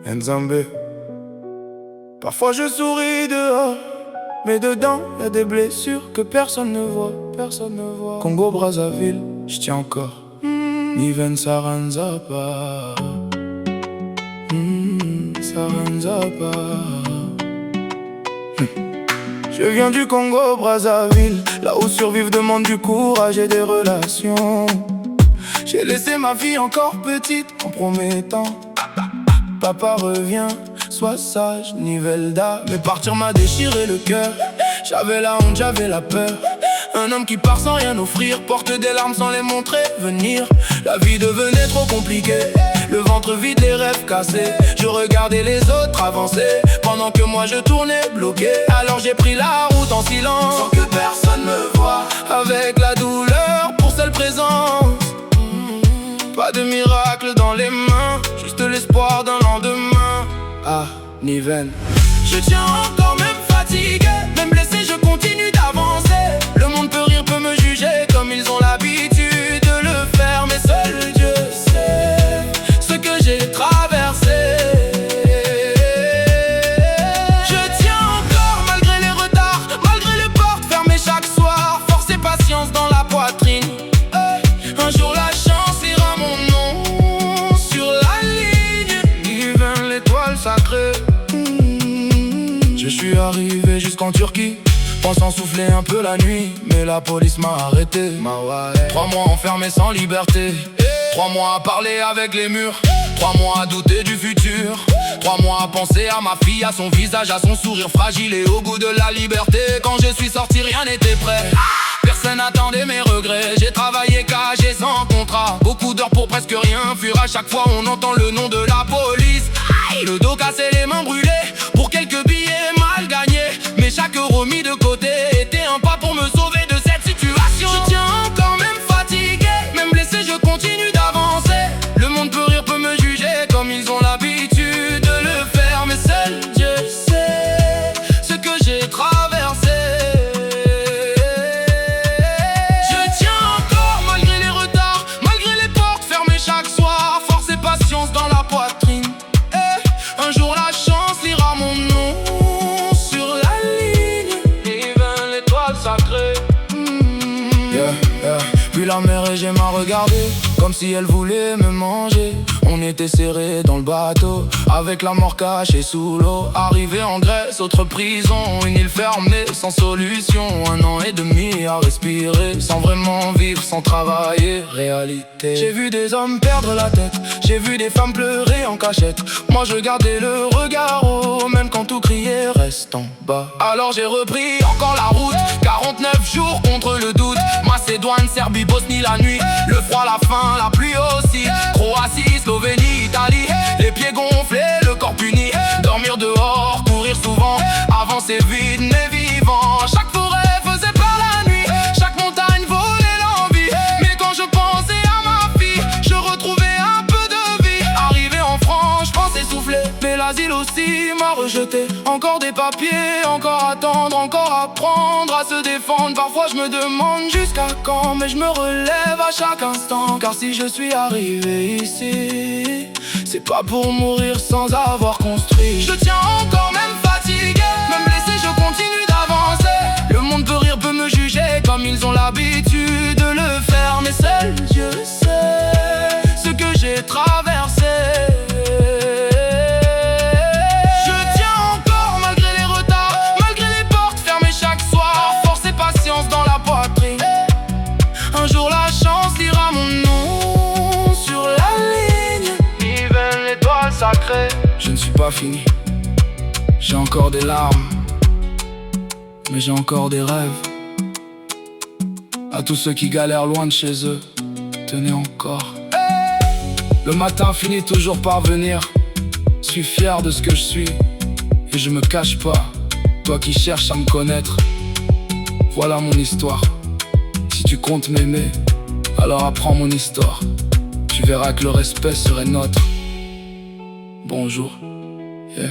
Nzambe. Parfois je souris dehors, mais dedans y a des blessures que personne ne voit, personne ne voit. Congo Brazzaville, je tiens encore. Niven Saranzapa, Saranzapa. Je viens du Congo Brazzaville, là où survivre demande du courage et des relations. J'ai laissé ma fille encore petite en promettant: papa revient, sois sage, Nivelda. Mais partir m'a déchiré le cœur. J'avais la honte, j'avais la peur. Un homme qui part sans rien offrir, porte des larmes sans les montrer venir. La vie devenait trop compliquée, le ventre vide, les rêves cassés. Je regardais les autres avancer, pendant que moi je tournais bloqué. Alors j'ai pris la route en silence, sans que personne me voie, avec la douleur pour seule présence. Pas de miracle dans les mains, juste l'espoir d'un lendemain. Ah, Niven. Je tiens encore même fatigué, même blessé je continue d'avancer. Le monde peut rire, peut me juger comme ils ont l'habitude de le faire, mais seul Dieu sait ce que j'ai traversé. Je tiens encore malgré les retards, malgré les portes fermées chaque soir. Force et patience dans la poitrine. Un jour la chance ira mon nom sur la ligne. Niven, l'étoile sacrée. Je suis arrivé jusqu'en Turquie, pensant souffler un peu la nuit, mais la police m'a arrêté. 3 mois enfermé sans liberté, 3 mois à parler avec les murs, 3 mois à douter du futur, 3 mois à penser à ma fille, à son visage, à son sourire fragile et au goût de la liberté. Quand je suis sorti, rien n'était prêt, personne n'attendait mes regrets. J'ai travaillé caché sans contrat, beaucoup d'heures pour presque rien. Fuir à chaque fois on entend le nom de la police. Le dos cassé, les mains brûlées, pour quelques billets mal gagnés. Mais chaque euro mis de côté était un pas pour me sauver de cette situation. Je tiens encore même fatigué, même blessé je continue d'avancer. Le monde peut rire, peut me juger comme ils ont l'habitude de le faire, mais seul Dieu sait ce que j'ai traversé. Je tiens encore malgré les retards, malgré les portes fermées chaque soir. Force et patience dans la poitrine. Un jour la chance lira mon nom sur la ligne. Niven, l'étoile sacrée. Puis la mer Égée m'a regardé comme si elle voulait me manger. On était serrés dans le bateau, avec la mort cachée sous l'eau. Arrivé en Grèce, autre prison, une île fermée sans solution. 1 an et demi à respirer, sans vraiment vivre, sans travailler. Réalité. J'ai vu des hommes perdre la tête, j'ai vu des femmes pleurer en cachette. Moi je gardais le regard haut, même quand tout criait reste en bas. Alors j'ai repris encore la route, 49 jours contre le doute. Macédoine, Serbie, Bosnie la nuit, le froid, la faim, la pluie aussi. Croatie, Slovénie, Italie, les pieds gonflés, le corps puni. Dormir dehors, courir souvent, avancer vite mais vivant. Chaque forêt faisait peur la nuit, chaque montagne volait l'envie. Mais quand je pensais à ma fille, je retrouvais un peu de vie. Arrivé en France, je pensais souffler, mais l'asile aussi m'a rejeté. Encore des papiers, encore attendre, encore apprendre à se défendre. Parfois je me demande jusqu'à quand, mais je me relève à chaque instant. Car si je suis arrivé ici, c'est pas pour mourir sans avoir construit. Je tiens encore même fatigué, même blessé je continue d'avancer. Le monde peut rire, peut me juger comme ils ont l'habitude de le faire, mais seul Dieu sait ce que j'ai traversé. Je tiens encore malgré les retards, malgré les portes fermées chaque soir. Force et patience dans la poitrine. Un jour la chance lira mon nom sur la ligne. Niven, l'étoile sacrée. Je ne suis pas fini, j'ai encore des larmes, mais j'ai encore des rêves. À tous ceux qui galèrent loin de chez eux, tenez encore. Le matin finit toujours par venir. Je suis fier de ce que je suis et je me cache pas. Toi qui cherches à me connaître, voilà mon histoire. Si tu comptes m'aimer, alors apprends mon histoire. Tu verras que le respect serait nôtre. Bonjour, yeah.